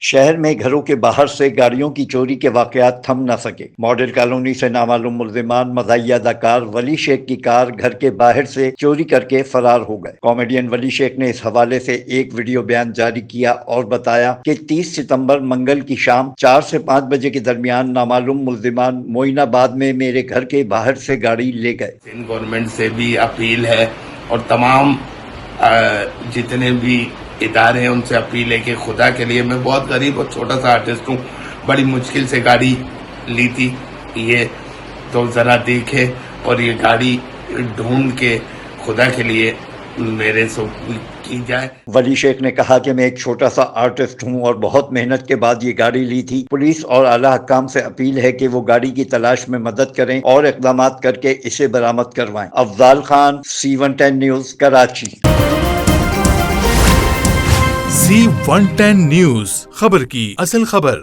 شہر میں گھروں کے باہر سے گاڑیوں کی چوری کے واقعات تھم نہ سکے۔ ماڈل کالونی سے نامعلوم ملزمان مزاحیہ اداکار ولی شیخ کی کار گھر کے باہر سے چوری کر کے فرار ہو گئے۔ کامیڈین ولی شیخ نے اس حوالے سے ایک ویڈیو بیان جاری کیا اور بتایا کہ 30 ستمبر منگل کی شام 4 سے 5 بجے کے درمیان نامعلوم ملزمان معین آباد میں میرے گھر کے باہر سے گاڑی لے گئے۔ گورنمنٹ سے بھی اپیل ہے اور تمام جتنے بھی ادارے ہیں ان سے اپیل ہے کہ خدا کے لیے، میں بہت غریب اور چھوٹا سا آرٹسٹ ہوں، بڑی مشکل سے گاڑی لی تھی یہ، تو ذرا دیکھے اور یہ گاڑی ڈھونڈ کے خدا کے لیے میرے سے کی جائے۔ ولی شیخ نے کہا کہ میں ایک چھوٹا سا آرٹسٹ ہوں اور بہت محنت کے بعد یہ گاڑی لی تھی۔ پولیس اور اعلیٰ حکام سے اپیل ہے کہ وہ گاڑی کی تلاش میں مدد کریں اور اقدامات کر کے اسے برآمد کروائیں۔ Afzal Khan, C110 news, Karachi. C110 news, خبر کی اصل خبر۔